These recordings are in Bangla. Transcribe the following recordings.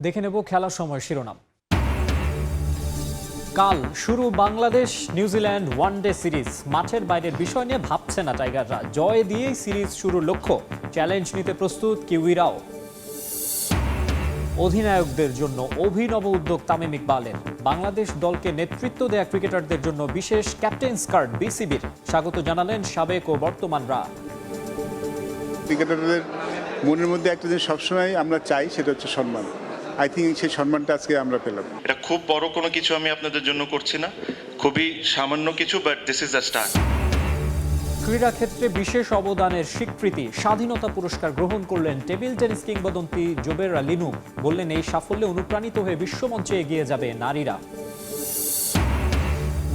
দেখে নেব খেলার সময় শিরোনাম। কাল শুরু বাংলাদেশ নিউজিল্যান্ড ওয়ানডে সিরিজ। মাঠের বাইরের বিষয় নিয়ে ভাবছে না টাইগাররা, জয় দিয়েই সিরিজ শুরুর লক্ষ্য। চ্যালেঞ্জ নিতে প্রস্তুত কিউইরাও। অধিনায়কদের জন্য অভিনব উদ্যোগ তামিম ইকবালের। বাংলাদেশ দলকে নেতৃত্ব দেয়া ক্রিকেটারদের জন্য বিশেষ ক্যাপ্টেন্স কার্ড বিসিবির। স্বাগত জানালেন সাবেক ও বর্তমানরা। ক্রিকেটারদের মনের মধ্যে একটা জিনিস সবসময় আমরা চাই, সেটা হচ্ছে সম্মান। আই থিঙ্ক সেই সম্মানটা আজকে আমরা পেলাম। এটা খুব বড় কোনো কিছু আমি আপনাদের জন্য করছি না, খুবই সামান্য কিছু, but this is the start. ক্রীড়া ক্ষেত্রে বিশেষ অবদানের স্বীকৃতি স্বাধীনতা পুরস্কার গ্রহণ করলেন টেবিল টেনিস কিংবদন্তি জোবেরা লিনু। বললেন, এই সাফল্যে অনুপ্রাণিত হয়ে বিশ্বমঞ্চে এগিয়ে যাবে নারীরা।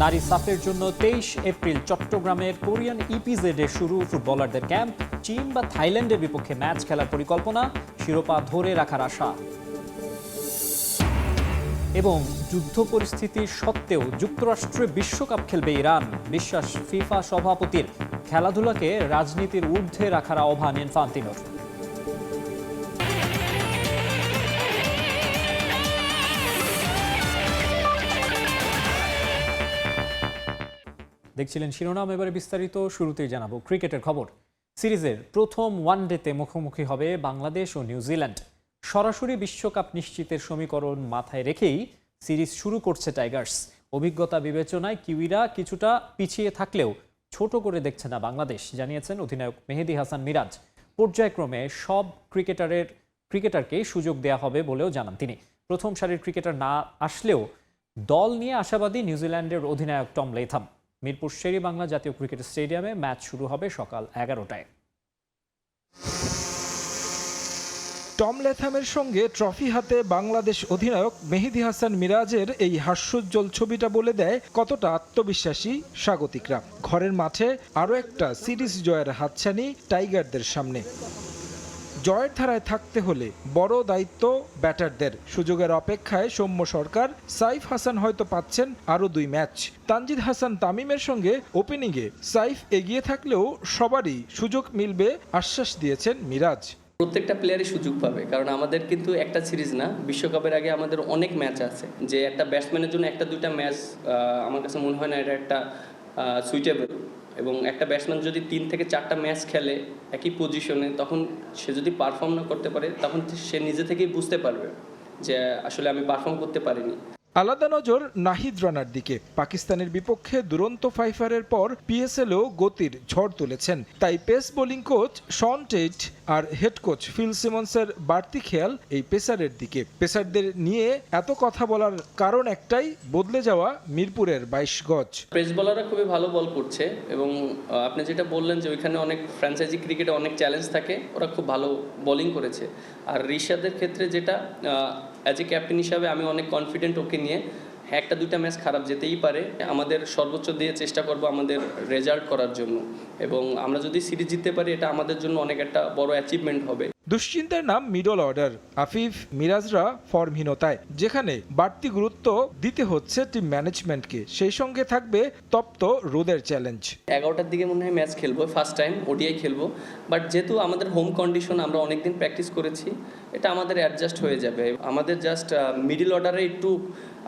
নারী সাফের জন্য 23 এপ্রিল চট্টগ্রামের কোরিয়ান ইপিজেডে শুরু ফুটবলারদের ক্যাম্প। চীন বা থাইল্যান্ডের বিপক্ষে ম্যাচ খেলার পরিকল্পনা, শিরোপা ধরে রাখার আশা। এবং যুদ্ধ পরিস্থিতির সত্ত্বেও যুক্তরাষ্ট্রে বিশ্বকাপ খেলবে ইরান। বিশ্বাস ফিফা সভাপতির, খেলাধুলাকে রাজনীতির ঊর্ধ্বে রাখার আহ্বান ইনফান্তিনোর। দেখছিলেন শিরোনাম, এবারে বিস্তারিত। শুরুতেই জানাবো ক্রিকেটের খবর। সিরিজের প্রথম ওয়ানডেতে মুখোমুখি হবে বাংলাদেশ ও নিউজিল্যান্ড। সরাসরি বিশ্বকাপ নিশ্চিতের সমীকরণ মাথায় রেখেই সিরিজ শুরু করছে টাইগার্স। অভিজ্ঞতা বিবেচনায় কিউইরা কিছুটা পিছিয়ে থাকলেও ছোট করে দেখছে না বাংলাদেশ, জানিয়েছেন অধিনায়ক মেহেদী হাসান মিরাজ। পর্যায়ক্রমে সব ক্রিকেটারকেই সুযোগ দেয়া হবে বলেও জানান তিনি। প্রথম সারির ক্রিকেটার না আসলেও দল নিয়ে আশাবাদী নিউজিল্যান্ডের অধিনায়ক টম লেথাম। মিরপুর শেরেবাংলা জাতীয় ক্রিকেট স্টেডিয়ামে ম্যাচ শুরু হবে সকাল 11টায়। টম লেথামের সঙ্গে ট্রফি হাতে বাংলাদেশ অধিনায়ক মেহেদী হাসান মিরাজের এই হাস্যোজ্জ্বল ছবিটা বলে দেয় কতটা আত্মবিশ্বাসী স্বাগতিকরা। ঘরের মাঠে আরও একটা সিরিজ জয়ের হাতছানি টাইগারদের সামনে। জয়ের ধারায় থাকতে হলে বড় দায়িত্ব ব্যাটারদের। সুযোগের অপেক্ষায় সৌম্য সরকার, সাইফ হাসান হয়তো পাচ্ছেন আরও 2 ম্যাচ। তানজিদ হাসান তামিমের সঙ্গে ওপেনিংয়ে সাইফ এগিয়ে থাকলেও সবারই সুযোগ মিলবে আশ্বাস দিয়েছেন মিরাজ। প্রত্যেকটা প্লেয়ারই সুযোগ পাবে, কারণ আমাদের কিন্তু একটা সিরিজ না, বিশ্বকাপের আগে আমাদের অনেক ম্যাচ আছে। যে একটা ব্যাটসম্যানের জন্য 1-2টা ম্যাচ আমার কাছে মনে হয় না এটা একটা সুইটেবল। এবং একটা ব্যাটসম্যান যদি 3 থেকে 4টা ম্যাচ খেলে একই পজিশনে, তখন সে যদি পারফর্ম না করতে পারে, তখন সে নিজে থেকেই বুঝতে পারবে যে আসলে আমি পারফর্ম করতে পারিনি। আলাদা নজর নাহিদ রানার দিকে। পাকিস্তানের বিপক্ষে দুরন্ত ফাইফারের পর পিএসএলও গতির ঝড় তুলেছেন। তাই pace bowling coach Shaun Tait আর হেড কোচ ফিল সিমন্সের বাড়তি খেয়াল এই পেসারের দিকে। পেসারদের নিয়ে এত কথা বলার কারণ একটাই, বদলে যাওয়া মিরপুরের 22 গজ। পেস বোলাররা খুবই ভালো বল করছে এবং আপনি যেটা বললেন যে ওইখানে অনেক ফ্র্যাঞ্চাইজি ক্রিকেটে অনেক চ্যালেঞ্জ থাকে, ওরা খুব ভালো বোলিং করেছে। আর রিশাদের ক্ষেত্রে যেটা অ্যাজ এ ক্যাপ্টেন হিসাবে আমি অনেক কনফিডেন্ট ওকে নিয়ে। 1-2টা ম্যাচ খারাপ যেতেই পারে, আমাদের সর্বোচ্চ দিয়ে চেষ্টা করব আমাদের রেজাল্ট করার জন্য, এবং আমরা যদি সিরিজ জিততে পারি এটা আমাদের জন্য অনেক একটা বড় অ্যাচিভমেন্ট হবে। দুশ্চিন্তার নাম মিডল অর্ডার। আফিফ, মিরাজরা ফর্মহীনতায়, যেখানে বাড়তি গুরুত্ব দিতে হচ্ছে টিম ম্যানেজমেন্টকে। সেই সঙ্গে থাকবে তপ্ত রোদের চ্যালেঞ্জ। 11টার দিকে মনে হয় ম্যাচ খেলবো, ফার্স্ট টাইম ওডিআই খেলবো। বাট যেহেতু আমাদের হোম কন্ডিশন, আমরা অনেকদিন প্র্যাকটিস করেছি, এটা আমাদের অ্যাডজাস্ট হয়ে যাবে। আমাদের জাস্ট মিডল অর্ডারে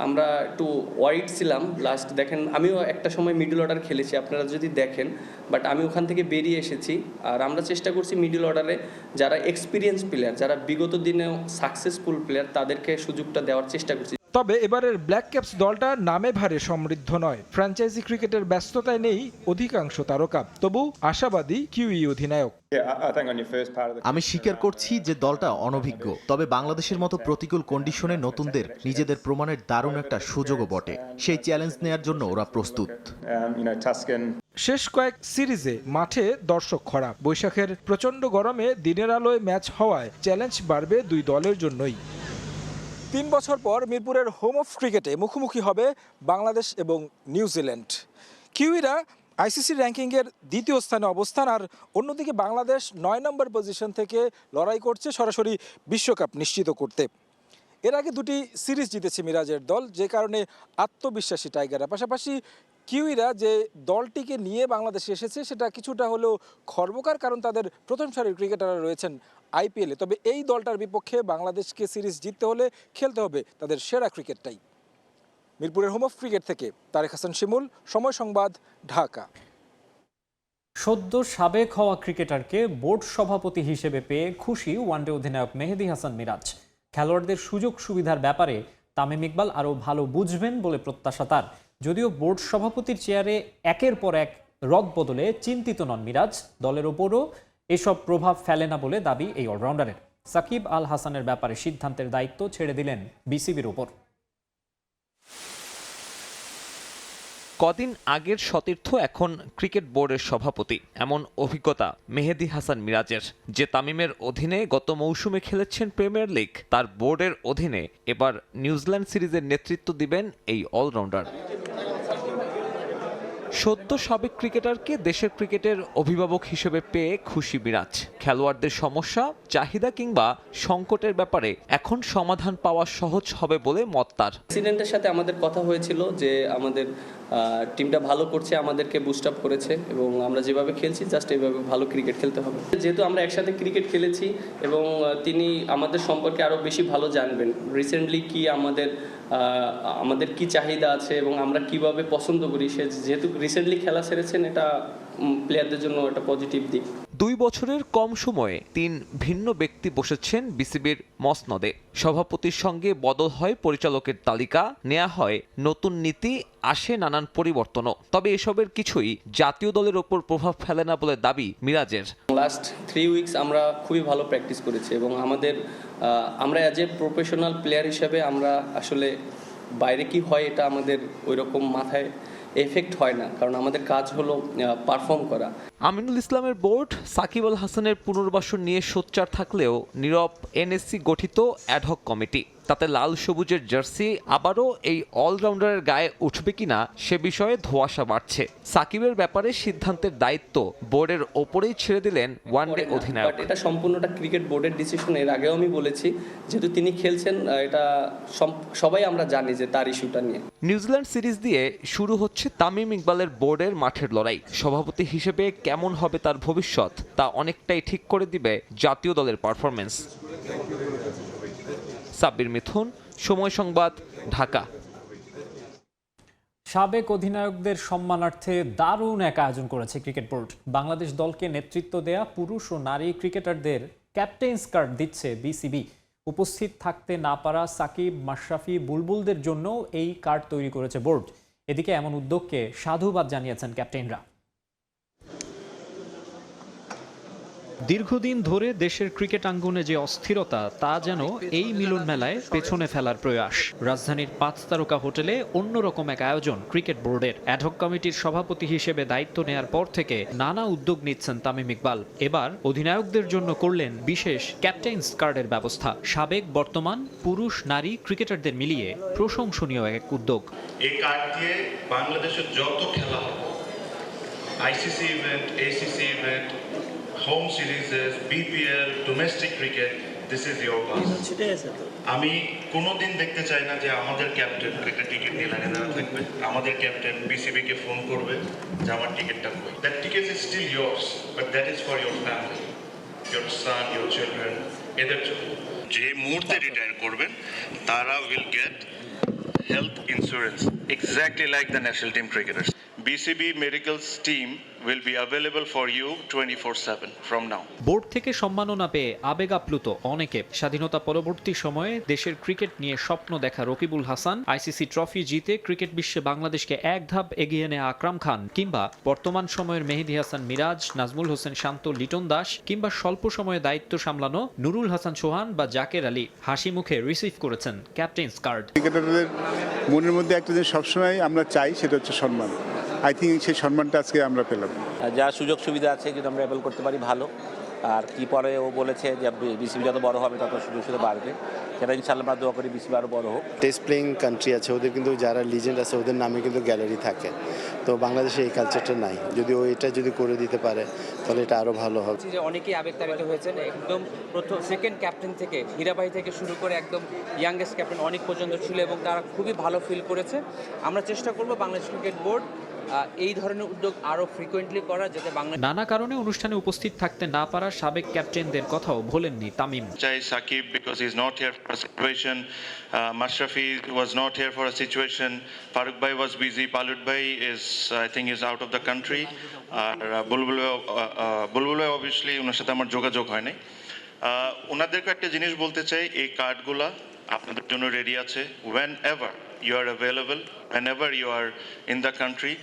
আমরা একটু ওয়াইড ছিলাম লাস্ট। দেখেন, আমিও একটা সময় মিডল অর্ডার খেলেছি, আপনারা যদি দেখেন, বাট আমি ওখান থেকে বেরিয়ে এসেছি। আর আমরা চেষ্টা করছি মিডল অর্ডারে যারা এক্সপিরিয়েন্স প্লেয়ার, যারা বিগত দিনেও সাকসেসফুল প্লেয়ার, তাদেরকে সুযোগটা দেওয়ার চেষ্টা করছি। তবে এবারের ব্ল্যাক ক্যাপস দলটা নামে ভারে সমৃদ্ধ নয়। ফ্র্যাঞ্চাইজি ক্রিকেটের ব্যস্ততায় নেই অধিকাংশ তারকা, তবু আশাবাদী কিউই অধিনায়ক। আমি স্বীকার করছি যে দলটা অনভিজ্ঞ, তবে বাংলাদেশের মতো প্রতিকূল কন্ডিশনে নতুনদের নিজেদের প্রমাণের দারুণ একটা সুযোগও বটে। সেই চ্যালেঞ্জ নেয়ার জন্য ওরা প্রস্তুত। শেষ কয়েক সিরিজে মাঠে দর্শক খরা। বৈশাখের প্রচণ্ড গরমে দিনের আলোয় ম্যাচ হওয়ায় চ্যালেঞ্জ বাড়বে 2 দলের জন্যই। 3 বছর পর মিরপুরের হোম অফ ক্রিকেটে মুখোমুখি হবে বাংলাদেশ এবং নিউজিল্যান্ড। কিউইরা আইসিসি র্যাঙ্কিংয়ের 2য় স্থানে অবস্থান, আর অন্যদিকে বাংলাদেশ 9 নম্বর পজিশন থেকে লড়াই করছে সরাসরি বিশ্বকাপ নিশ্চিত করতে। এর আগে 2টি সিরিজ জিতেছে মিরাজের দল, যে কারণে আত্মবিশ্বাসী টাইগাররা। পাশাপাশি কিউইরা যে দলটিকে নিয়ে বাংলাদেশে এসেছে সেটা কিছুটা হলেও খর্বকার, কারণ তাদের প্রথম সারির ক্রিকেটাররা রয়েছেন আইপিএলে। তবে এই দলটার বিপক্ষে বাংলাদেশকে সিরিজ জিততে হলে খেলতে হবে তাদের সেরা ক্রিকেটটাই। মিরপুরের হোম অফ ক্রিকেট থেকে তারেক হাসান শিমুল, সময় সংবাদ, ঢাকা। সদ্য সাবেক হওয়া ক্রিকেটারকে বোর্ড সভাপতি হিসেবে পেয়ে খুশি ওয়ানডে অধিনায়ক মেহেদী হাসান মিরাজ। খেলোয়াড়দের সুযোগ সুবিধার ব্যাপারে তামিম ইকবাল আরও ভালো বুঝবেন বলে প্রত্যাশা তার। যদিও বোর্ড সভাপতির চেয়ারে একের পর এক রদবদলে চিন্তিত নন মিরাজ, দলের ওপরও এসব প্রভাব ফেলে না বলে দাবি এই অলরাউন্ডারের। সাকিব আল হাসানের ব্যাপারে সিদ্ধান্তের দায়িত্ব ছেড়ে দিলেন বিসিবির ওপর। কদিন আগের সতীর্থ এখন ক্রিকেট বোর্ডের সভাপতি, এমন অভিজ্ঞতা মেহেদী হাসান মিরাজের। যে তামিমের অধীনে গত মৌসুমে খেলেছেন প্রিমিয়ার লিগ, তার বোর্ডের অধীনে এবার নিউজিল্যান্ড সিরিজের নেতৃত্ব দিবেন এই অলরাউন্ডার। সদ্য সাবেক ক্রিকেটারকে দেশের ক্রিকেটের অভিভাবক হিসেবে পেয়ে খুশি মিরাজ। খেলোয়াড়দের সমস্যা, চাহিদা কিংবা সংকটের ব্যাপারে এখন সমাধান পাওয়া সহজ হবে বলে মত তার। প্রেসিডেন্টের সাথে আমাদের কথা হয়েছিল যে আমাদের টিমটা ভালো করছে, আমাদেরকে বুস্ট আপ করেছে এবং আমরা যেভাবে খেলছি জাস্ট এইভাবে ভালো ক্রিকেট খেলতে হবে। যেহেতু আমরা একসাথে ক্রিকেট খেলেছি এবং তিনি আমাদের সম্পর্কে আরও বেশি ভালো জানবেন, রিসেন্টলি কি আমাদের কি চাহিদা আছে এবং আমরা কিভাবে পছন্দ করি। সে যেহেতু রিসেন্টলি খেলা সেরেছেন, এটা প্লেয়ারদের জন্য একটা পজিটিভ দিক। 2 বছরের কম সময়ে 3 ভিন্ন ব্যক্তি বসেছেন বিসিবির মসনদে। সভাপতির সঙ্গে বদল হয় পরিচালকের তালিকা, নেওয়া হয় নতুন নীতি, আসে নানান পরিবর্তনও। তবে এসবের কিছুই জাতীয় দলের ওপর প্রভাব ফেলে না বলে দাবি মিরাজের। লাস্ট 3 উইকস আমরা খুবই ভালো প্র্যাকটিস করেছি এবং আমরা অ্যাজ এ প্রফেশনাল প্লেয়ার হিসেবে আমরা আসলে বাইরে কি হয় এটা আমাদের ওইরকম মাথায় এফেক্ট হয় না, কারণ আমাদের কাজ হলো পারফর্ম করা। আমিনুল ইসলামের বোর্ড সাকিব আল হাসানের পুনর্বাসন নিয়ে সোচ্চার থাকলেও নীরব এনএসসি গঠিত অ্যাডহক কমিটি। তাতে লাল সবুজের জার্সি আবারও এই অলরাউন্ডারের গায়ে উঠবে কিনা সে বিষয়ে ধোঁয়াশা বাড়ছে। সাকিবের ব্যাপারে সিদ্ধান্তের দায়িত্ব বোর্ডের ওপরেই ছেড়ে দিলেন ওয়ানডে অধিনায়ক। এটা সম্পূর্ণটা ক্রিকেট বোর্ডের ডিসিশন। এর আগেও আমি বলেছি, যেহেতু তিনি খেলছেন, এটা সবাই আমরা জানি যে তার ইস্যুটা নিয়ে। নিউজিল্যান্ড সিরিজ দিয়ে শুরু হচ্ছে তামিম ইকবালের বোর্ডের মাঠের লড়াই। সভাপতি হিসেবে কেমন হবে তার ভবিষ্যৎ, তা অনেকটাই ঠিক করে দিবে জাতীয় দলের পারফরমেন্স। সাব্বির মিথুন, সময় সংবাদ, ঢাকা। সাবেক অধিনায়কদের সম্মানার্থে দারুণ এক আয়োজন করেছে ক্রিকেট বোর্ড। বাংলাদেশ দলকে নেতৃত্ব দেয়া পুরুষ ও নারী ক্রিকেটারদের ক্যাপ্টেন্স কার্ড দিচ্ছে বিসিবি। উপস্থিত থাকতে না পারা সাকিব, মাশরাফি, বুলবুলদের জন্য এই কার্ড তৈরি করেছে বোর্ড। এদিকে এমন উদ্যোগকে সাধুবাদ জানিয়েছেন ক্যাপ্টেনরা। দীর্ঘদিন ধরে দেশের ক্রিকেট আঙ্গনে যে অস্থিরতা, তা যেন এই মিলন মেলায় পেছনে ফেলার প্রয়াস। রাজধানীর 5 তারকা হোটেলে অন্যরকম এক আয়োজন ক্রিকেট বোর্ডের। অ্যাডহক কমিটির সভাপতি হিসেবে দায়িত্ব নেয়ার পর থেকে নানা উদ্যোগ নিচ্ছেন তামিম ইকবাল। এবার অধিনায়কদের জন্য করলেন বিশেষ ক্যাপ্টেন্স কার্ডের ব্যবস্থা। সাবেক, বর্তমান, পুরুষ, নারী ক্রিকেটারদের মিলিয়ে প্রশংসনীয় এক উদ্যোগ। এই কার্ড দিয়ে বাংলাদেশের যত খেলা হবে, ICC event, ACC event, home series, BPL, domestic cricket, this is your pass. আমি কোনোদিন দেখতে চাই না যে আমাদের ক্যাপ্টেন একটা টিকিট নিয়ে লাইনে দাঁড়া থাকবে, আমাদের ক্যাপ্টেন বিসিবিকে ফোন করবে যে আমার টিকিটটা কই। That ticket is still yours, but that is for your family, your son, your children, এদের জন্য। যে মুহূর্তে রিটায়ার করবেন তারা will get health insurance exactly like the national team cricketers. BCB Medical's team will be available for you 24/7 from now. Board থেকে সম্মাননা পেয়ে আবেগ আপ্লুত অনেকে। স্বাধীনতা পরবর্তী সময়ে দেশের ক্রিকেট নিয়ে স্বপ্ন দেখা রকিবুল হাসান, আইসিসি ট্রফি জিতে ক্রিকেট বিশ্বে বাংলাদেশকে এক ধাপ এগিয়ে নেয়া আকরাম খান, কিংবা বর্তমান সময়ের মেহেদী হাসান মিরাজ, নাজমুল হোসেন শান্ত, লিটন দাস, কিংবা স্বল্প সময়ে দায়িত্ব সামলানো নুরুল হাসান সোহান বা জাকের আলী হাসি মুখে রিসিভ করেছেন ক্যাপ্টেন্স কার্ড। ক্রিকেটারদের মনের মধ্যে একটা জিনিস সবসময় আমরা চাই, সেটা হচ্ছে সম্মান। আই থিঙ্ক সেই সম্মানটা আজকে আমরা পেলাম। যা সুযোগ সুবিধা আছে যদি আমরা অ্যাভেল করতে পারি ভালো। আর কি পরে ও বলেছে যে বিসিবি যত বড় হবে তত সুযোগ সুবিধা বাড়বে, সেটা ইনশাআল্লাহ আমরা দোয়া করি বিসিবি আরও বড় হোক। টেস্ট প্লেইং কান্ট্রি আছে, ওদের কিন্তু যারা লিজেন্ড আছে ওদের নামে কিন্তু গ্যালারি থাকে। তো বাংলাদেশে এই কালচারটা নাই, যদি ও এটা যদি করে দিতে পারে তাহলে এটা আরও ভালো হবে। যে অনেকেই আবেগতাড়িত হয়েছেন, একদম সেকেন্ড ক্যাপ্টেন থেকে হীরাবাই থেকে শুরু করে একদম ইয়াংগেস্ট ক্যাপ্টেন অনেক পর্যন্ত ছিল এবং তারা খুবই ভালো ফিল করেছে। আমরা চেষ্টা করব বাংলাদেশ ক্রিকেট বোর্ড এই ধরনের উদ্যোগ আরও ফ্রিকোয়েন্টলি করা, যাতে বাংলা নানা কারণে অনুষ্ঠানে উপস্থিত থাকতে না পারা সাবেক ক্যাপ্টেনদের কথাও ভোলেননি Tamim. Sakib because he's not here for a situation. Mashrafi was not here for a situation. Farooq Bhai was busy. Palud Bhai is, I think, is out of the country. Bulbul obviously ওনার সাথে আমার যোগাযোগ হয় নাই। ওনাদেরকে একটা জিনিস বলতে চাই, এই কার্ডগুলা আপনাদের জন্য রেডি আছে। Whenever you are available, whenever you are in the country,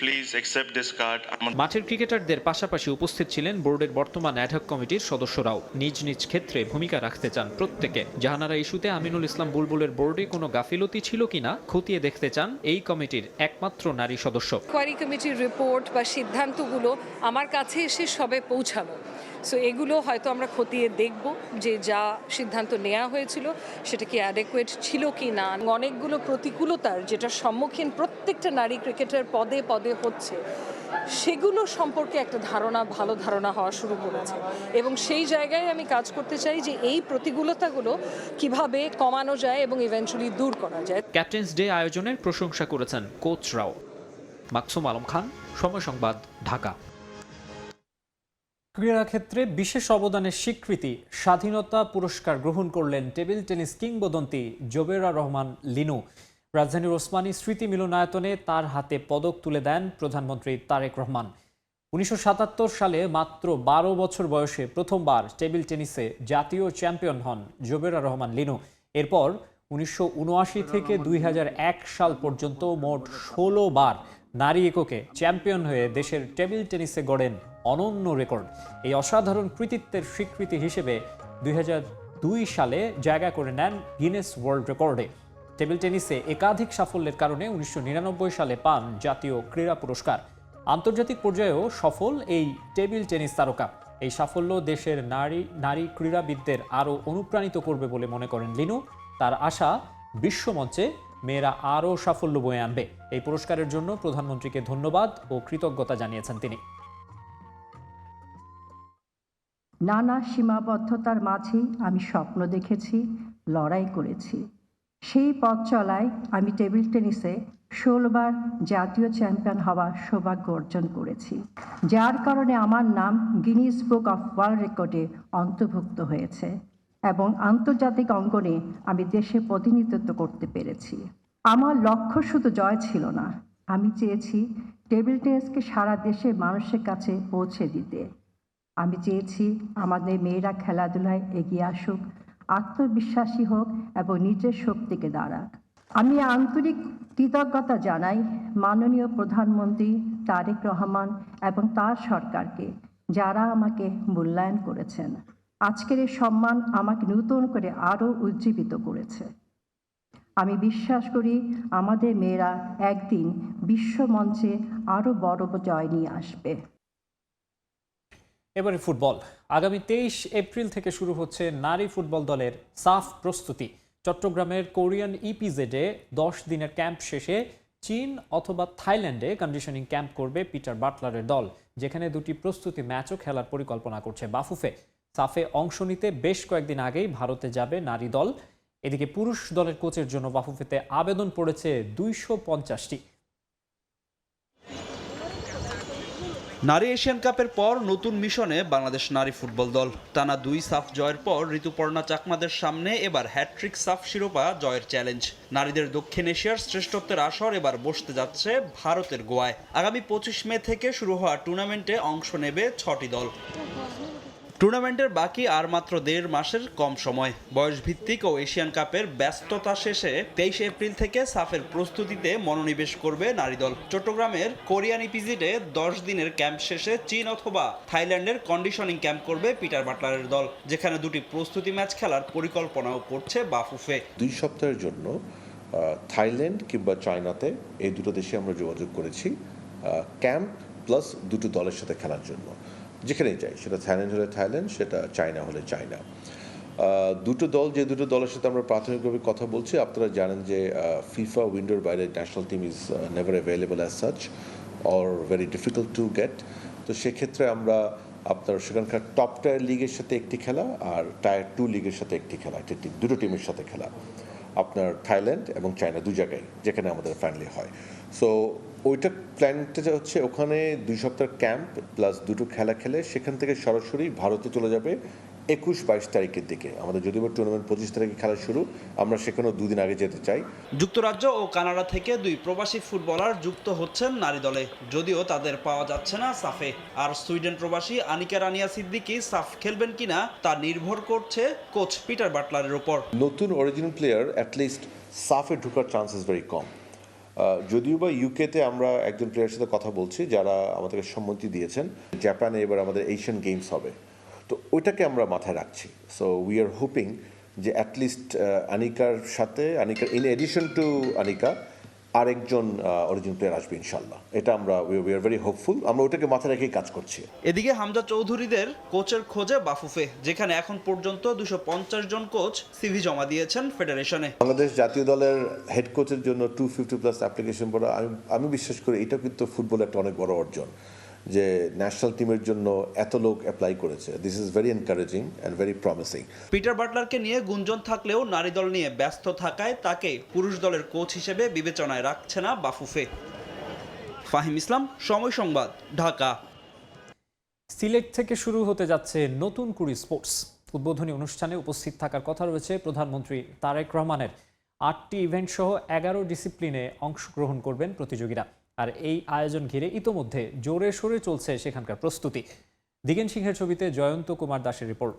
please accept this card. মাঠের ক্রিকেটারদের পাশাপাশি উপস্থিত ছিলেন বোর্ডের বর্তমান অ্যাডহক কমিটির সদস্যরাও। নিজ নিজ ক্ষেত্রে ভূমিকা রাখতে চান প্রত্যেকে। জাহানারা ইস্যুতে আমিনুল ইসলাম বুলবুলের বোর্ডে কোনো গাফিলতি ছিল কিনা খতিয়ে দেখতে চান এই কমিটির একমাত্র নারী সদস্য। কোয়ারি কমিটির রিপোর্ট বা সিদ্ধান্তগুলো আমার কাছে এসে সবে পৌঁছালো, সো এগুলো হয়তো আমরা খতিয়ে দেখব যে যা সিদ্ধান্ত নেওয়া হয়েছিল সেটা কি অ্যাডেকুয়েট ছিল কি না। অনেকগুলো প্রতিকূলতার যেটা সম্মুখীন প্রত্যেকটা নারী ক্রিকেটার পদে পদে হচ্ছে, সেগুলো সম্পর্কে একটা ভালো ধারণা হওয়া শুরু করেছে, এবং সেই জায়গায় আমি কাজ করতে চাই যে এই প্রতিকূলতাগুলো কিভাবে কমানো যায় এবং ইভেন্চুয়ালি দূর করা যায়। ক্যাপ্টেন্স ডে আয়োজনের প্রশংসা করেছেন কোচরাও। মাকসুম আলম খান, সময় সংবাদ, ঢাকা। ক্রীড়াক্ষেত্রে বিশেষ অবদানের স্বীকৃতি স্বাধীনতা পুরস্কার গ্রহণ করলেন টেবিল টেনিস কিংবদন্তি জোবেরা রহমান লিনু। রাজধানীর ওসমানী স্মৃতি মিলনায়তনে তার হাতে পদক তুলে দেন প্রধানমন্ত্রী তারেক রহমান। 1977 সালে মাত্র 12 বছর বয়সে প্রথমবার টেবিল টেনিসে জাতীয় চ্যাম্পিয়ন হন জোবেরা রহমান লিনু। এরপর 1979 থেকে 2001 সাল পর্যন্ত মোট 16 বার নারী এককে চ্যাম্পিয়ন হয়ে দেশের টেবিল টেনিসে গড়েন অনন্য রেকর্ড। এই অসাধারণ কৃতিত্বের স্বীকৃতি হিসেবে 2002 সালে জায়গা করে নেন গিনেস ওয়ার্ল্ড রেকর্ডে। টেবিল টেনিসে একাধিক সাফল্যের কারণে 1999 সালে পান জাতীয় ক্রীড়া পুরস্কার। আন্তর্জাতিক পর্যায়েও সফল এই টেবিল টেনিস তারকা। এই সাফল্য দেশের নারী ক্রীড়াবিদদের আরও অনুপ্রাণিত করবে বলে মনে করেন লিনু। তার আশা, বিশ্বমঞ্চে মেয়েরা আরও সাফল্য বয়ে আনবে। এই পুরস্কারের জন্য প্রধানমন্ত্রীকে ধন্যবাদ ও কৃতজ্ঞতা জানিয়েছেন তিনি। নানা সীমাবদ্ধতার মাঝেই আমি স্বপ্ন দেখেছি, লড়াই করেছি। সেই পথ চলায় আমি টেবিল টেনিসে 16 বার জাতীয় চ্যাম্পিয়ন হওয়ার সৌভাগ্য অর্জন করেছি, যার কারণে আমার নাম গিনিস বুক অফ ওয়ার্ল্ড রেকর্ডে অন্তর্ভুক্ত হয়েছে এবং আন্তর্জাতিক অঙ্গনে আমি দেশে প্রতিনিধিত্ব করতে পেরেছি। আমার লক্ষ্য শুধু জয় ছিল না, আমি চেয়েছি টেবিল টেনিসকে সারা দেশের মানুষের কাছে পৌঁছে দিতে। আমি চেয়েছি আমাদের মেয়েরা খেলাধুলায় এগিয়ে আসুক, আত্মবিশ্বাসী হোক এবং নিজের শক্তিকে দাঁড়াক। আমি আন্তরিক কৃতজ্ঞতা জানাই মাননীয় প্রধানমন্ত্রী তারেক রহমান এবং তার সরকারকে, যারা আমাকে মূল্যায়ন করেছেন। আজকের এই সম্মান আমাকে নতুন করে আরও উজ্জীবিত করেছে। আমি বিশ্বাস করি আমাদের মেয়েরা একদিন বিশ্বমঞ্চে আরও বড় জয় নিয়ে আসবে। এবারে ফুটবল। আগামী 23 এপ্রিল থেকে শুরু হচ্ছে নারী ফুটবল দলের সাফ প্রস্তুতি। চট্টগ্রামের কোরিয়ান ইপিজেডে 10 দিনের ক্যাম্প শেষে চীন অথবা থাইল্যান্ডে কন্ডিশনিং ক্যাম্প করবে পিটার বাটলারের দল, যেখানে দুটি প্রস্তুতি ম্যাচও খেলার পরিকল্পনা করছে বাফুফে। সাফে অংশ নিতে বেশ কয়েকদিন আগেই ভারতে যাবে নারী দল। এদিকে পুরুষ দলের কোচের জন্য বাফুফেতে আবেদন পড়েছে 250টি। নারী এশিয়ান কাপের পর নতুন মিশনে বাংলাদেশ নারী ফুটবল দল। টানা 2 সাফ জয়ের পর ঋতুপর্ণা চাকমাদের সামনে এবার হ্যাট্রিক সাফ শিরোপা জয়ের চ্যালেঞ্জ। নারীদের দক্ষিণ এশিয়ার শ্রেষ্ঠত্বের আসর এবার বসতে যাচ্ছে ভারতের গোয়ায়। আগামী 25 মে থেকে শুরু হওয়া টুর্নামেন্টে অংশ নেবে 6টি দল। টুর্নামেন্টের বাকি আর মাত্র 1.5 মাসের কম সময়। বয়স ভিত্তিক ও এশিয়ান কাপের ব্যস্ততা শেষে 23 এপ্রিল থেকে সাফের প্রস্তুতিতে মনোনিবেশ করবে নারী দল। চট্টগ্রামের কোরিয়ান ইপিজেডে 10 দিনের ক্যাম্প শেষে চীন অথবা থাইল্যান্ডের কন্ডিশনিং ক্যাম্প করবে পিটার বাটলারের দল, যেখানে দুটি প্রস্তুতি ম্যাচ খেলার পরিকল্পনাও করছে বাফুফে। 2 সপ্তাহের জন্য থাইল্যান্ড কিংবা চায়নাতে এই দুটো দেশে আমরা যোগাযোগ করেছি ক্যাম্প প্লাস দুটো দলের সাথে খেলার জন্য। যেখানেই যাই, সেটা থাইল্যান্ড হলে থাইল্যান্ড, সেটা চায়না হলে চায়না। দুটো দলের সাথে আমরা প্রাথমিকভাবে কথা বলছি। আপনারা জানেন যে ফিফা উইন্ডোর বাইরে national team is never available as such or very difficult to get. তো সেক্ষেত্রে আমরা আপনার সেখানকার টপ টায়ার লিগের সাথে একটি খেলা আর টায়ার 2 লিগের সাথে একটি খেলা, দুটো টিমের সাথে খেলা আপনার থাইল্যান্ড এবং চায়না 2 জায়গায়, যেখানে আমাদের ফাইনালি হয়। সো ওইটা প্ল্যানটা হচ্ছে ওখানে 2 সপ্তাহ ক্যাম্প প্লাস 2টো খেলা খেলে সেখান থেকে সরাসরি ভারতে চলে যাবে 21-22 তারিখের দিকে। আমাদের যদিও টুর্নামেন্ট 25 তারিখে খেলা শুরু, আমরা সেখানেও 2 দিন আগে যেতে চাই। যুক্তরাজ্য ও কানাডা থেকে 2 প্রবাসী ফুটবলার যুক্ত হচ্ছেন নারী দলে, যদিও তাদের পাওয়া যাচ্ছে না সাফে। আর সুইডেন প্রবাসী আনিকা রানিয়া সিদ্দিকী সাফ খেলবেন কিনা তা নির্ভর করছে কোচ পিটার বাটলারের উপর। নতুন অরিজিনাল প্লেয়ার অ্যাটলিস্ট সাফে ঢোকার চান্সেস ভেরি কম। যদিও বা ইউকেতে আমরা একজন প্লেয়ারের সাথে কথা বলছি যারা আমাদেরকে সম্মতি দিয়েছেন। জাপানে এবার আমাদের এশিয়ান গেমস হবে, তো ওইটাকে আমরা মাথায় রাখছি। সো উই আর হোপিং যে অ্যাটলিস্ট আনিকার ইন এডিশন টু আনিকা আরেকজন অরিজিনাল প্লেয়ার আসবে ইনশাল্লাহ। এটা আমরা উই আর ভেরি হোপফুল, আমরা ওটাকে মাথায় রেখেই কাজ করছি। এদিকে হামজা চৌধুরীদের কোচের খোঁজে বাফুফে, যেখানে এখন পর্যন্ত 250 জন কোচ সিভি জমা দিয়েছেন ফেডারেশনে। বাংলাদেশ জাতীয় দলের হেড কোচের জন্য 250+ অ্যাপ্লিকেশন পড়া, আমি বিশ্বাস করি এটা কিন্তু ফুটবল একটা অনেক বড় অর্জন যে ন্যাশনাল টিমের জন্য এত লোক অ্যাপ্লাই করেছে। This is very encouraging and very promising. Peter বাটলারকে নিয়ে গুঞ্জন থাকলেও নারী দল নিয়ে ব্যস্ত থাকায় তাকে পুরুষ দলের কোচ হিসেবে বিবেচনায় রাখছে না বাফুফে। ফাহিম ইসলাম, সময় সংবাদ, ঢাকা। সিলেট থেকে শুরু হতে যাচ্ছে নতুন কুড়ি স্পোর্টস। উদ্বোধনী অনুষ্ঠানে উপস্থিত থাকার কথা রয়েছে প্রধানমন্ত্রী তারেক রহমানের। 8টি ইভেন্ট সহ 11 ডিসিপ্লিনে অংশগ্রহণ করবেন প্রতিযোগীরা। আর এই আয়োজন ঘিরে ইতোমধ্যে জোরে সোরে চলছে সেখানকার প্রস্তুতি। দিগেন সিংহের ছবিতে জয়ন্ত কুমার দাসের রিপোর্ট।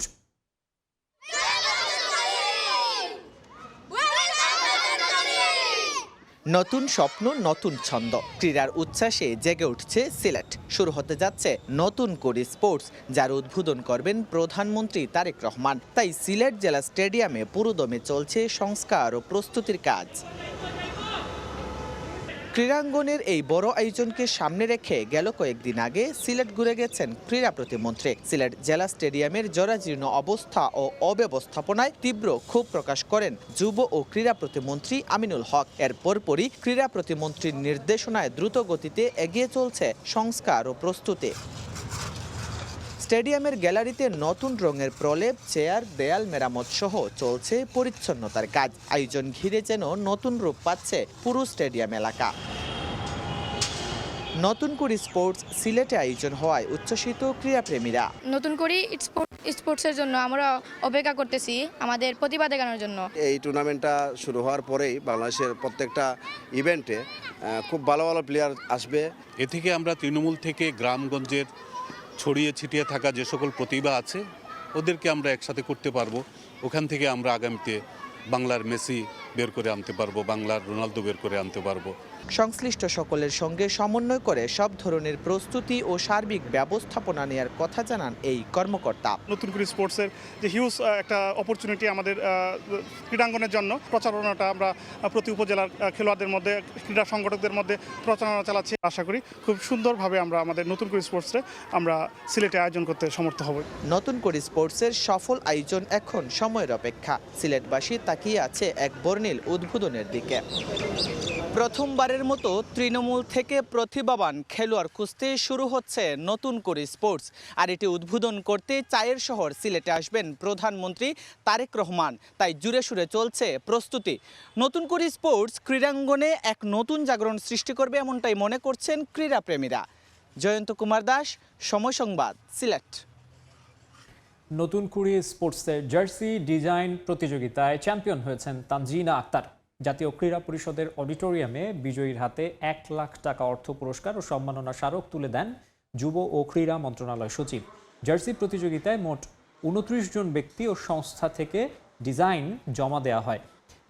নতুন স্বপ্ন, নতুন ছন্দ, ক্রীড়ার উচ্ছ্বাসে জেগে উঠছে সিলেট। শুরু হতে যাচ্ছে নতুন কুড়ি স্পোর্টস, যার উদ্বোধন করবেন প্রধানমন্ত্রী তারেক রহমান। তাই সিলেট জেলা স্টেডিয়ামে পুরোদমে চলছে সংস্কার ও প্রস্তুতির কাজ। ক্রীড়াঙ্গনের এই বড় আয়োজনকে সামনে রেখে গেল কয়েকদিন আগে সিলেট ঘুরে গেছেন ক্রীড়া প্রতিমন্ত্রী। সিলেট জেলা স্টেডিয়ামের জরাজীর্ণ অবস্থা ও অব্যবস্থাপনায় তীব্র ক্ষোভ প্রকাশ করেন যুব ও ক্রীড়া প্রতিমন্ত্রী আমিনুল হক। এর পরপরই ক্রীড়া প্রতিমন্ত্রীর নির্দেশনায় দ্রুত গতিতে এগিয়ে চলছে সংস্কার ও প্রস্তুতি। স্টেডিয়ামের গ্যালারিতে নতুন রঙের প্রলেপ, চেয়ার, দেয়াল মেরামত সহ চলছে পরিচ্ছন্নতার কাজ। আয়োজন ঘিরে যেন নতুন রূপ পাচ্ছে পুরো স্টেডিয়াম এলাকা। নতুন করে স্পোর্টস সিলেটে আয়োজন হওয়ায় উচ্ছ্বসিত ক্রীড়াপ্রেমীরা। নতুন করে স্পোর্টসের জন্য আমরা অপেক্ষা করতেছি, আমাদের প্রতিভা দেখানোর জন্য। এই টুর্নামেন্টটা শুরু হওয়ার পরেই বাংলাদেশের প্রত্যেকটা ইভেন্টে খুব ভালো ভালো প্লেয়ার আসবে। এ থেকে আমরা তৃণমূল থেকে গ্রামগঞ্জের ছড়িয়ে ছিটিয়ে থাকা যে সকল প্রতিভা আছে ওদেরকে আমরা একসাথে করতে পারবো। ওখান থেকে আমরা আগামীতে বাংলার মেসি বের করে আনতে পারবো, বাংলার রোনালদো বের করে আনতে পারবো। সংশ্লিষ্ট সকলের সঙ্গে সমন্বয় করে সব ধরনের প্রস্তুতি ও সার্বিক ব্যবস্থাপনা নেওয়ার কথা জানান এই কর্মকর্তা। নতুন করে স্পোর্টসের যে হিউজ একটা অপরচুনিটি আমাদের ক্রীড়াঙ্গনের জন্য, প্রচারণাটা আমরা প্রতি উপজেলার খেলোয়াড়দের মধ্যে, ক্রীড়া সংগঠকদের মধ্যে প্রচারণা চালাচ্ছি। আশা করি খুব সুন্দরভাবে আমরা আমাদের নতুন করে স্পোর্টসে আমরা সিলেটে আয়োজন করতে সমর্থ হব। নতুন করে স্পোর্টসের সফল আয়োজন এখন সময়ের অপেক্ষা। সিলেটবাসী তাকিয়ে আছে এক বর্ণিল উদ্বোধনের দিকে। প্রথমবারের মতো তৃণমূল থেকে প্রতিভাবান খেলোয়াড় খুঁজতে শুরু হচ্ছে নতুন করে স্পোর্টস। আর এটি উদ্বোধন করতে চায়ের শহর সিলেটে আসবেন প্রধানমন্ত্রী তারেক রহমান। তাই জুড়ে সুরে চলছে প্রস্তুতি। নতুন করে স্পোর্টস ক্রীড়াঙ্গনে এক নতুন জাগরণ সৃষ্টি করবে, এমনটাই মনে করছেন ক্রীড়াপ্রেমীরা। জয়ন্ত কুমার দাস, সময় সংবাদ, সিলেট। নতুন কুড়ি স্পোর্টসের জার্সি ডিজাইন প্রতিযোগিতায় চ্যাম্পিয়ন হয়েছেন তানজিনা আক্তার। জাতীয় ক্রীড়া পরিষদের অডিটোরিয়ামে বিজয়ীর হাতে 1 লাখ টাকা অর্থ পুরস্কার ও সম্মাননা স্মারক তুলে দেন যুব ও ক্রীড়া মন্ত্রণালয় সচিব। জার্সি প্রতিযোগিতায় মোট 29 জন ব্যক্তি ও সংস্থা থেকে ডিজাইন জমা দেওয়া হয়,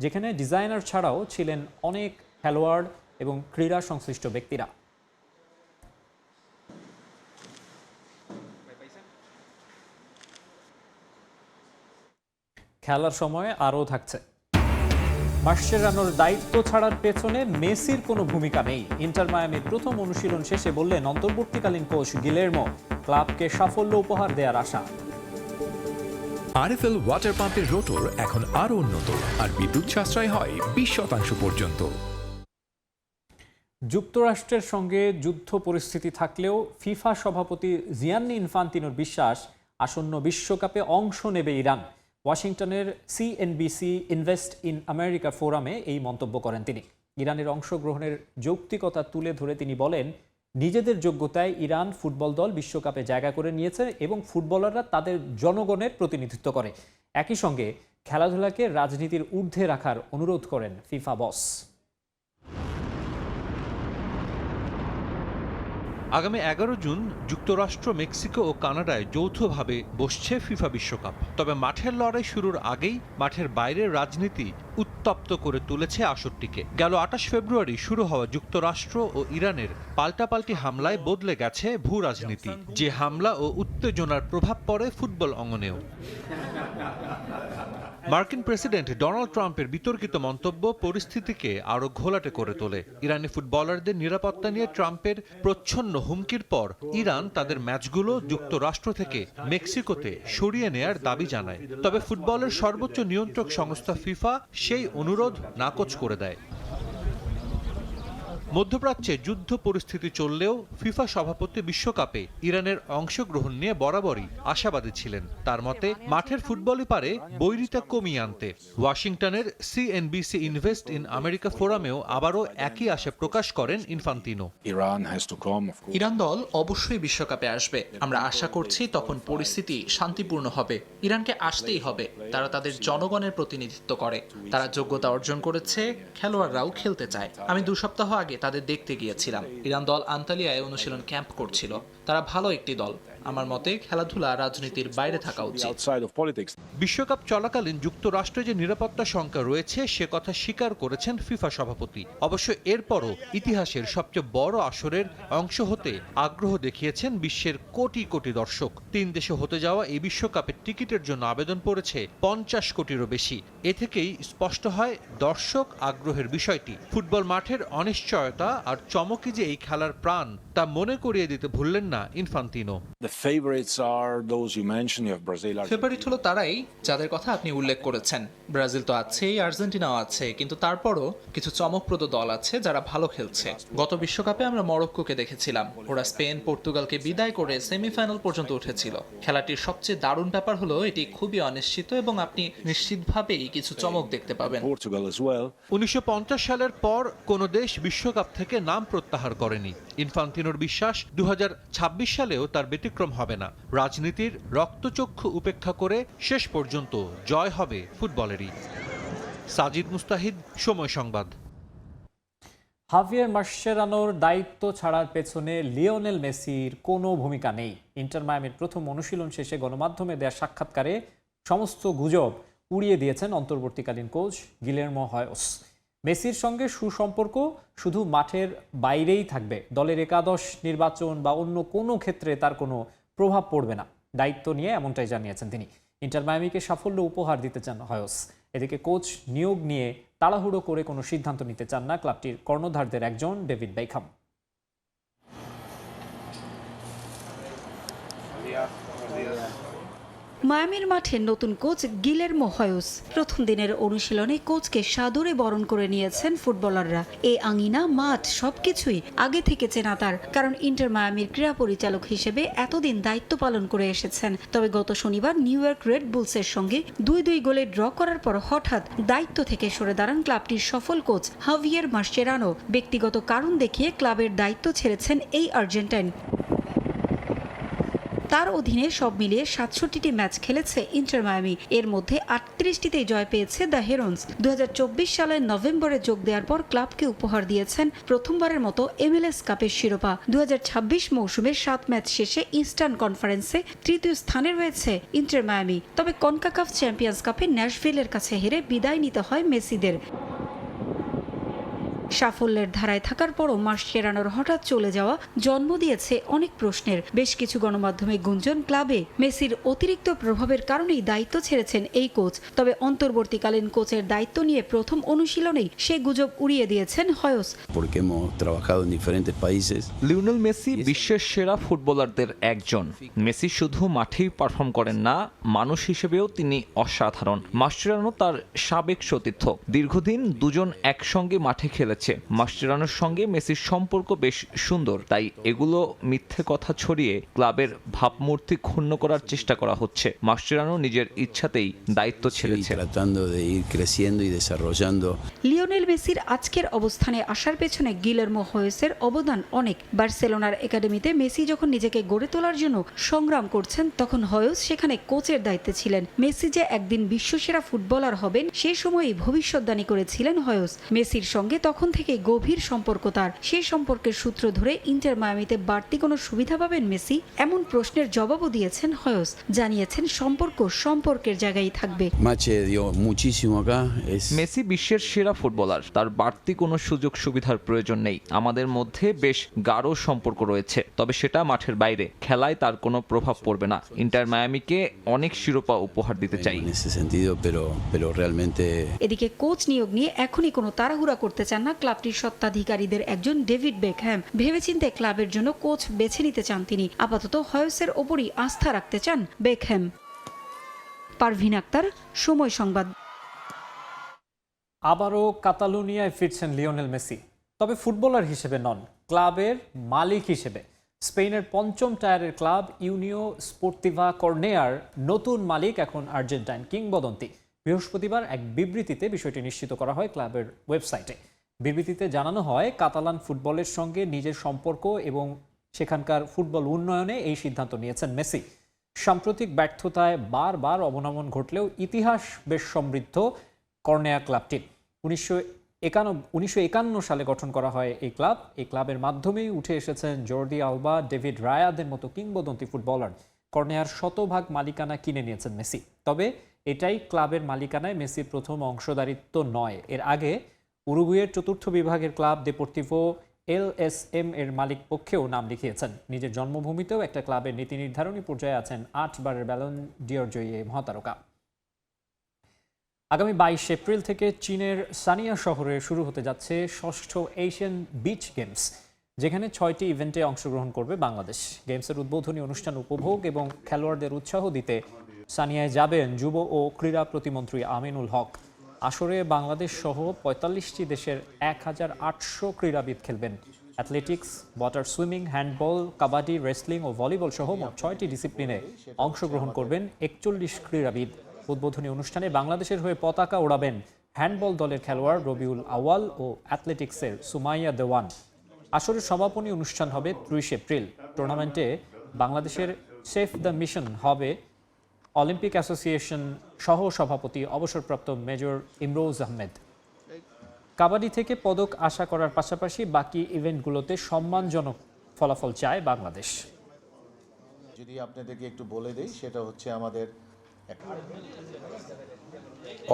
যেখানে ডিজাইনার ছাড়াও ছিলেন অনেক খেলোয়াড় এবং ক্রীড়া সংশ্লিষ্ট ব্যক্তিরা। খেলার সময় আরও থাকছে। মাসচেরানোর দায়িত্ব ছাড়ার পেছনে মেসির কোনো ভূমিকা নেই। ইন্টার মায়ামির প্রথম অনুশীলন শেষে বললেন অন্তর্বর্তীকালীন কোচ গিলেরমো, ক্লাবকে সাফল্য উপহার দেওয়ার আশা। আরএফএল ওয়াটার পাম্পের রোটর এখন আরো উন্নত আর বিদ্যুৎ সাশ্রয় হয় 20% পর্যন্ত। যুক্তরাষ্ট্রের সঙ্গে যুদ্ধ পরিস্থিতি থাকলেও ফিফা সভাপতি জিয়ান্নি ইনফান্তিনোর বিশ্বাস আসন্ন বিশ্বকাপে অংশ নেবে ইরান। ওয়াশিংটনের সিএনবিসি ইনভেস্ট ইন আমেরিকা ফোরামে এই মন্তব্য করেন তিনি। ইরানের অংশগ্রহণের যৌক্তিকতা তুলে ধরে তিনি বলেন, নিজেদের যোগ্যতায় ইরান ফুটবল দল বিশ্বকাপে জায়গা করে নিয়েছে এবং ফুটবলাররা তাদের জনগণের প্রতিনিধিত্ব করে। একই সঙ্গে খেলাধুলাকে রাজনীতির ঊর্ধ্বে রাখার অনুরোধ করেন ফিফা বস। আগামী 11 জুন যুক্তরাষ্ট্র, মেক্সিকো ও কানাডায় যৌথভাবে বসছে ফিফা বিশ্বকাপ। তবে মাঠের লড়াই শুরুর আগেই মাঠের বাইরের রাজনীতি উত্তপ্ত করে তুলেছে আসরটিকে। গেল 28 ফেব্রুয়ারি শুরু হওয়া যুক্তরাষ্ট্র ও ইরানের পাল্টাপাল্টি হামলায় বদলে গেছে ভূ রাজনীতি। যে হামলা ও উত্তেজনার প্রভাব পড়ে ফুটবল অঙ্গনেও। মার্কিন প্রেসিডেন্ট ডোনাল্ড ট্রাম্পের বিতর্কিত মন্তব্য পরিস্থিতিকে আরও ঘোলাটে করে তোলে। ইরানি ফুটবলারদের নিরাপত্তা নিয়ে ট্রাম্পের প্রচ্ছন্ন হুমকির পর ইরান তাদের ম্যাচগুলো যুক্তরাষ্ট্র থেকে মেক্সিকোতে সরিয়ে নেয়ার দাবি জানায়। তবে ফুটবলের সর্বোচ্চ নিয়ন্ত্রক সংস্থা ফিফা সেই অনুরোধ নাকচ করে দেয়। মধ্যপ্রাচ্যে যুদ্ধ পরিস্থিতি চললেও ফিফা সভাপতি বিশ্বকাপে ইরানের অংশগ্রহণ নিয়ে বরাবরই আশাবাদী ছিলেন। তার মতে মাঠের ফুটবলই পারে বৈরিতা কমিয়ে আনতে। ওয়াশিংটনের CNBC ইনভেস্ট ইন আমেরিকা ফোরামেও আবারও একই আশা প্রকাশ করেন ইনফান্তিনো। ইরান দল অবশ্যই বিশ্বকাপে আসবে। আমরা আশা করছি তখন পরিস্থিতি শান্তিপূর্ণ হবে। ইরানকে আসতেই হবে। তারা তাদের জনগণের প্রতিনিধিত্ব করে, তারা যোগ্যতা অর্জন করেছে, খেলোয়াড়রাও খেলতে চায়। আমি 2 সপ্তাহ আগে তাদের দেখতে গিয়েছিলাম। ইরান দল আন্তালিয়ায় অনুশীলন ক্যাম্প করছিল। তারা ভালো একটি দল। আমার মতে খেলাধুলা রাজনীতির বাইরে থাকা উচিত। বিশ্বকাপ চলাকালীন যুক্তরাষ্ট্রে যে নিরাপত্তা শঙ্কা রয়েছে সে কথা স্বীকার করেছেন ফিফা সভাপতি। অবশ্য এরপরও ইতিহাসের সবচেয়ে বড় আসরের অংশ হতে আগ্রহ দেখিয়েছেন বিশ্বের কোটি কোটি দর্শক। 3 দেশে হতে যাওয়া এই বিশ্বকাপের টিকিটের জন্য আবেদন পড়েছে 50 কোটিরও বেশি। এ থেকেই স্পষ্ট হয় দর্শক আগ্রহের বিষয়টি। ফুটবল মাঠের অনিশ্চয়তা আর চমকই যে এই খেলার প্রাণ তা মনে করিয়ে দিতে ভুললেন না ইনফান্তিনো। ফেভারিট হলো তারাই যাদের কথা আপনি উল্লেখ করেছেন। ব্রাজিল তো আছেই, আর্জেন্টিনাও আছে, কিন্তু তারপরও কিছু চমকপ্রদ দল আছে যারা ভালো খেলছে। গত বিশ্বকাপে আমরা মরক্কোকে দেখেছিলাম। ওরা স্পেন, পর্তুগালকে বিদায় করে সেমিফাইনাল পর্যন্ত উঠেছিল। খেলাটির সবচেয়ে দারুণ ব্যাপার হলো এটি খুবই অনিশ্চিত এবং আপনি নিশ্চিতভাবেই কিছু চমক দেখতে পাবেন। 1950 সালের পর কোনো দেশ বিশ্বকাপ থেকে নাম প্রত্যাহার করেনি। ইনফান্তিনোর বিশ্বাস 2026 সালেও তার ব্যতিক্রম হবে না। রাজনীতির রক্তচক্ষু উপেক্ষা করে শেষ পর্যন্ত জয় হবে ফুটবলেরই। সাজিদ মুস্তাহিদ, সময় সংবাদ। হাভিয়ার মাসচেরানোর দায়িত্ব ছাড়ার পেছনে লিওনেল মেসির কোনো ভূমিকা নেই। ইন্টার মায়ামির প্রথম অনুশীলন শেষে গণমাধ্যমে দেয়া সাক্ষাৎকারে সমস্ত গুজব উড়িয়ে দিয়েছেন অন্তর্বর্তীকালীন কোচ গিলেরমো হয়োস। মেসির সঙ্গে সুসম্পর্ক শুধু মাঠের বাইরেই থাকবে। দলের একাদশ নির্বাচন বা অন্য কোনো ক্ষেত্রে তার কোনো প্রভাব পড়বে না। দায়িত্ব নিয়ে এমনটাই জানিয়েছেন তিনি। ইন্টার মায়ামিকে সাফল্য উপহার দিতে চান হয়োস। এদিকে কোচ নিয়োগ নিয়ে তাড়াহুড়ো করে কোনো সিদ্ধান্ত নিতে চান না ক্লাবটির কর্ণধারদের একজন ডেভিড বেকহাম। মায়ামির মাঠে নতুন কোচ গিলেরমো হয়োস। প্রথম দিনের অনুশীলনে কোচকে সাদরে বরণ করে নিয়েছেন ফুটবলাররা। এই আঙিনা, মাঠ সবকিছুই আগে থেকে চেনা তার, কারণ ইন্টার মায়ামির ক্রীড়া পরিচালক হিসেবে এতদিন দায়িত্ব পালন করে এসেছেন। তবে গত শনিবার নিউ ইয়র্ক রেড বুলসের সঙ্গে 2-2 গোলে ড্র করার পর হঠাৎ দায়িত্ব থেকে সরে দাঁড়ান ক্লাবটির সফল কোচ হাভিয়ার মাসচেরানো। ব্যক্তিগত কারণ দেখিয়ে ক্লাবের দায়িত্ব ছেড়েছেন এই আর্জেন্টাইন। তার অধীনে সব মিলিয়ে 67টি ম্যাচ খেলেছে ইন্টার মায়ামি। এর মধ্যে 38টিতেই জয় পেয়েছে দ্য হেরন্স। 2024 সালের নভেম্বরে যোগ দেওয়ার পর ক্লাবকে উপহার দিয়েছেন প্রথমবারের মতো MLS কাপের শিরোপা। 2026 মৌসুমে 7 ম্যাচ শেষে ইস্টার্ন কনফারেন্সে তৃতীয় স্থানে রয়েছে ইন্টার মায়ামি। তবে কনকাকাফ চ্যাম্পিয়ন্স কাপে ন্যাশভিলের কাছে হেরে বিদায় নিতে হয় মেসিদের। সাফল্যের ধারায় থাকার পরও মাসচেরানোর হঠাৎ চলে যাওয়া জন্ম দিয়েছে অনেক প্রশ্নের। বেশ কিছু গণমাধ্যমে গুঞ্জন ক্লাবে মেসির অতিরিক্ত প্রভাবের কারণেই দায়িত্ব ছেড়েছেন এই কোচ। তবে অন্তর্বর্তীকালীন কোচের দায়িত্ব নিয়ে প্রথম অনুশীলনেই সে গুজব উড়িয়ে দিয়েছেন হয়োস। লিওনেল মেসি বিশ্বের সেরা ফুটবলারদের একজন। মেসি শুধু মাঠেই পারফর্ম করেন না, মানুষ হিসেবেও তিনি অসাধারণ। মাসচেরানো তার সাবেক সতীর্থ। দীর্ঘদিন দুজন একসঙ্গে মাঠে খেলেছেন। করেছে। মাসচেরানোর সঙ্গে মেসির সম্পর্ক বেশ সুন্দর, তাই এগুলো মিথ্যে কথা ছড়িয়ে ক্লাবের ভাবমূর্তি ক্ষুণ্ণ করার চেষ্টা করা হচ্ছে। মাসচেরানো নিজের ইচ্ছাতেই দায়িত্ব ছেড়েছে। লিওনেল মেসির আজকের অবস্থানে আসার পেছনে গিলেরমো হয়েসের অবদান অনেক। বার্সেলোনার একাডেমিতে মেসি যখন নিজেকে গড়ে তোলার জন্য সংগ্রাম করছেন, তখন হয়েস সেখানে কোচের দায়িত্বে ছিলেন। মেসি যে একদিন বিশ্বসেরা ফুটবলার হবেন সেই সময়ই ভবিষ্যদ্বাণী করেছিলেন হয়েস। মেসির সঙ্গে তখন থেকে গভীর সম্পর্ক তার। সেই সম্পর্কের সূত্র ধরে ইন্টার মায়ামিতে বাড়তি কোনো সুবিধা পাবেন মেসি, এমন প্রশ্নের জবাবও দিয়েছেন হয়েস। জানিয়েছেন সম্পর্কের জায়গায় থাকবে। মেসি বিশ্বের সেরা ফুটবলার, তার বাড়তি কোনো সুযোগ সুবিধার প্রয়োজন নেই। আমাদের মধ্যে বেশ গাঢ় সম্পর্ক রয়েছে, তবে সেটা মাঠের বাইরে। খেলায় তার কোনো প্রভাব পড়বে না। ইন্টার মায়ামিকে অনেক শিরোপা উপহার দিতে চাই। এদিকে কোচ নিয়োগ নিয়ে এখনই কোনো তাড়াহুড়া করতে চান না ক্লাবটির স্বত্বাধিকারীদের একজন ডেভিড বেকহ্যাম। ভেবেচিন্তে ক্লাবের জন্য কোচ বেছে নিতে চান তিনি। আপাতত হয়েসের ওপরই আস্থা রাখতে চান বেকহ্যাম। পারভিন আক্তার, সময় সংবাদ। আবারও কাতালুনিয়ায় ফিরছেন লিওনেল মেসি, তবে ফুটবলার হিসেবে নন, ক্লাবের মালিক হিসেবে। স্পেনের পঞ্চম টায়ারের ক্লাব ইউনিও স্পোর্টিভা কর্নেয়ার নতুন মালিক এখন আর্জেন্টাইন কিংবদন্তি। বৃহস্পতিবার এক বিবৃতিতে বিষয়টি নিশ্চিত করা হয় ক্লাবের ওয়েবসাইটে। বিবৃতিতে জানানো হয়, কাতালান ফুটবলের সঙ্গে নিজের সম্পর্ক এবং সেখানকার ফুটবল উন্নয়নে এই সিদ্ধান্ত নিয়েছেন মেসি। সাম্প্রতিক ব্যর্থতায় বারবার অবনমন ঘটলেও ইতিহাস বেশ সমৃদ্ধ কর্নেয়া ক্লাবটি। 1951 সালে গঠন করা হয় এই ক্লাব। এই ক্লাবের মাধ্যমেই উঠে এসেছেন জর্দি আলবা, ডেভিড রায়াদের মতো কিংবদন্তি ফুটবলার। কর্নেয়ার শতভাগ মালিকানা কিনে নিয়েছেন মেসি। তবে এটাই ক্লাবের মালিকানায় মেসির প্রথম অংশদারিত্ব নয়। এর আগে উরুগুয়ের চতুর্থ বিভাগের ক্লাব দেপোর্তিভো LSM এর মালিক পক্ষেও নাম লিখিয়েছেন। নিজের জন্মভূমিতেও একটা ক্লাবের নীতি নির্ধারণী পর্যায়ে আছেন 8 বারের ব্যালন ডিওর জয়ী মহাতারকা। আগামী 22 এপ্রিল থেকে চীনের সানিয়া শহরে শুরু হতে যাচ্ছে ষষ্ঠ এশিয়ান বিচ গেমস, যেখানে 6টি ইভেন্টে অংশগ্রহণ করবে বাংলাদেশ। গেমসের উদ্বোধনী অনুষ্ঠান উপভোগ এবং খেলোয়াড়দের উৎসাহ দিতে সানিয়ায় যাবেন যুব ও ক্রীড়া প্রতিমন্ত্রী আমিনুল হক। আসরে বাংলাদেশ সহ 45টি দেশের 1800 ক্রীড়াবিদ খেলবেন। Athletics, water swimming, handball, kabaddi, wrestling ও ভলিবল সহ মোট 6টি ডিসিপ্লিনে অংশগ্রহণ করবেন 41 ক্রীড়াবিদ। উদ্বোধনী অনুষ্ঠানে বাংলাদেশের হয়ে পতাকা ওড়াবেন হ্যান্ডবল দলের খেলোয়াড় রবিউল আওয়াল ও অ্যাথলেটিক্সের সুমাইয়া দেওয়ান। আসরের সমাপনী অনুষ্ঠান হবে 30 এপ্রিল। টুর্নামেন্টে বাংলাদেশের সেভ দ্য মিশন হবে অলিম্পিক অ্যাসোসিয়েশন সহ সভাপতি অবসরপ্রাপ্ত মেজর ইমরোজ আহমেদ। কাবাডি থেকে পদক আশা করার পাশাপাশি বাকি ইভেন্টগুলোতে সম্মানজনক ফলাফল চায় বাংলাদেশ। যদি আপনাদেরকে একটু বলে দেই, সেটা হচ্ছে আমাদের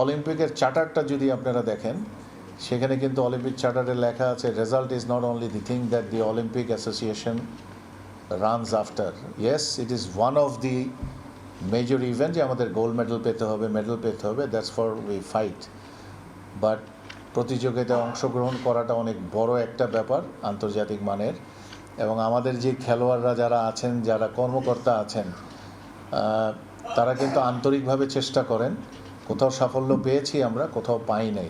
অলিম্পিকের চার্টারটা যদি আপনারা দেখেন, সেখানে কিন্তু অলিম্পিক চার্টারে লেখা আছে, result is not only the thing that the Olympic association runs after. Yes, it is one of the major event যে আমাদের গোল্ড মেডেল পেতে হবে, that's for we fight. But প্রতিযোগিতায় অংশগ্রহণ করাটা অনেক বড় একটা ব্যাপার আন্তর্জাতিক মানের, এবং আমাদের যে খেলোয়াড়রা যারা আছেন, যারা কর্মকর্তা আছেন, তারা কিন্তু আন্তরিকভাবে চেষ্টা করেন। কোথাও সাফল্য পেয়েছি আমরা, কোথাও পাই নাই।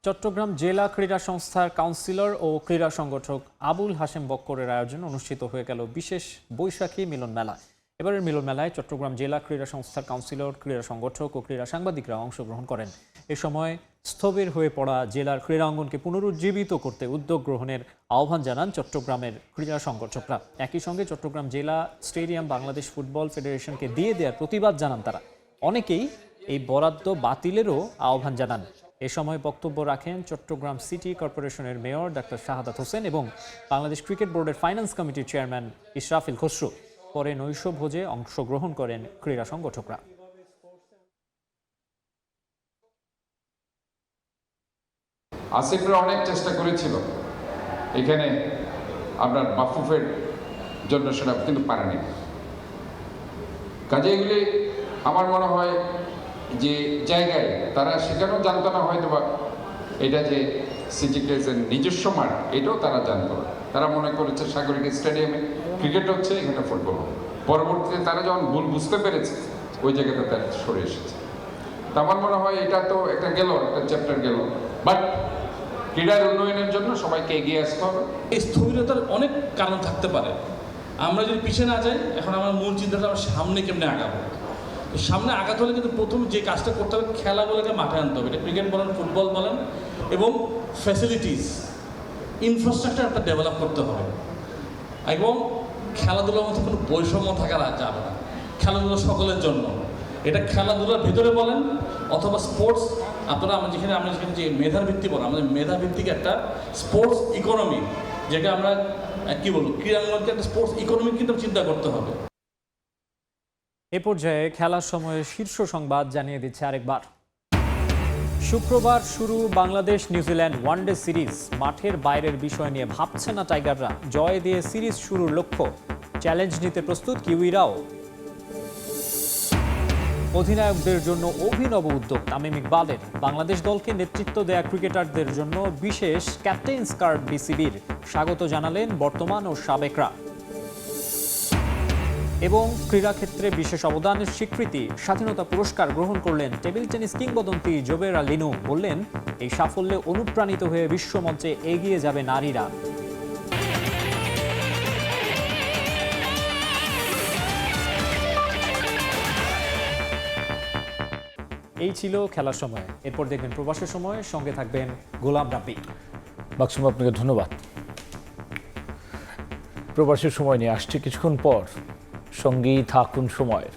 চট্টগ্রাম জেলা ক্রীড়া সংস্থার কাউন্সিলর ও ক্রীড়া সংগঠক আবুল হাশেম বক্করের আয়োজনে অনুষ্ঠিত হয়ে গেল বিশেষ বৈশাখী মিলন মেলা। এবারের মিলন মেলায় চট্টগ্রাম জেলা ক্রীড়া সংস্থার কাউন্সিলর, ক্রীড়া সংগঠক ও ক্রীড়া সাংবাদিকরা অংশগ্রহণ করেন। এ সময় স্থবির হয়ে পড়া জেলার ক্রীড়াঙ্গনকে পুনরুজ্জীবিত করতে উদ্যোগ গ্রহণের আহ্বান জানান চট্টগ্রামের ক্রীড়া সংগঠকরা। একই সঙ্গে চট্টগ্রাম জেলা স্টেডিয়াম বাংলাদেশ ফুটবল ফেডারেশনকে দিয়ে দেওয়ার প্রতিবাদ জানান তারা। অনেকেই এই বরাদ্দ বাতিলেরও আহ্বান জানান। এ সময় বক্তব্য রাখেন চট্টগ্রাম সিটি কর্পোরেশনের মেয়র ডাক্তার শাহাদাত হোসেন এবং বাংলাদেশ ক্রিকেট বোর্ডের ফাইন্যান্স কমিটির চেয়ারম্যান ইশরাফিল খসরু। পরে নৈশ ভোজে অংশগ্রহণ করেন ক্রীড়া সংগঠকরা। আসিফরা অনেক চেষ্টা করেছিল এখানে আপনার মাহফুফের জন্য, সেটা কিন্তু পারেনি। কাজে এগুলি আমার মনে হয় যে জায়গায় তারা সেখানেও জানতো না হয়তো বা এটা যে সিটিকে নিজস্ব মাঠ, এটাও তারা জানতো না। তারা মনে করেছে সাগরিকা স্টেডিয়ামে ক্রিকেট হচ্ছে, এখানে ফুটবল হবে। পরবর্তীতে তারা যখন ভুল বুঝতে পেরেছে, ওই জায়গাতে তারা সরে এসেছে। তা আমার মনে হয় এটা তো একটা গেল, একটা চ্যাপ্টার গেল। বাট ক্রীড়ার উন্নয়নের জন্য সবাইকে এগিয়ে আসতে হবে। এই স্থবিরতার অনেক কারণ থাকতে পারে। আমরা যদি পিছিয়ে না যাই, এখন আমার মূল চিন্তাটা আমরা সামনে কেমনে আগাবো। সামনে আগাতে হলে কিন্তু প্রথম যে কাজটা করতে হবে, খেলাগুলোকে মাঠে আনতে হবে। এটা ক্রিকেট বলেন, ফুটবল বলেন, এবং ফ্যাসিলিটিস ইনফ্রাস্ট্রাকচার একটা ডেভেলপ করতে হবে। এবং খেলাধুলার মধ্যে কোনো বৈষম্য থাকা যাবে না। খেলাধুলা সকলের জন্য। এটা খেলাধুলার ভিতরে বলেন অথবা স্পোর্টস, আপনারা আমরা যেখানে যে মেধার ভিত্তি বলেন, আমাদের মেধা ভিত্তিক একটা স্পোর্টস ইকোনমি, যেটা আমরা কি বলবো, ক্রীড়াঙ্গনকে একটা স্পোর্টস ইকোনমি কিন্তু চিন্তা করতে হবে। এ পর্যায়ে খেলার সময়ে শীর্ষ সংবাদ জানিয়ে দিচ্ছে আরেকবার। শুক্রবার শুরু বাংলাদেশ নিউজিল্যান্ড ওয়ানডে সিরিজ। মাঠের বাইরের বিষয় নিয়ে ভাবছে না টাইগাররা। জয় দিয়ে সিরিজ শুরুর লক্ষ্য। চ্যালেঞ্জ নিতে প্রস্তুত কিউইরাও। অধিনায়কদের জন্য অভিনব উদ্যোগ তামিম ইকবালের। বাংলাদেশ দলকে নেতৃত্ব দেয়া ক্রিকেটারদের জন্য বিশেষ ক্যাপ্টেন্স কার্ড বিসিবির। স্বাগত জানালেন বর্তমান ও সাবেকরা। এবং ক্রীড়াক্ষেত্রে বিশেষ অবদানের স্বীকৃতি স্বাধীনতা পুরস্কার গ্রহণ করলেন টেবিল টেনিস কিংবদন্তি জোবেরা লিনু। বললেন, এই সাফল্যে অনুপ্রাণিত হয়ে বিশ্বমঞ্চে এগিয়ে যাবে নারীরা। এই ছিল খেলার সময়। এরপর দেখবেন প্রবাসের সময়, সঙ্গে থাকবেন গোলাম রাব্বি। মাকসুম, আপনাকে ধন্যবাদ। প্রবাসের সময় নিয়ে আসছে কিছুক্ষণ পর। সঙ্গেই থাকুন সময়ের।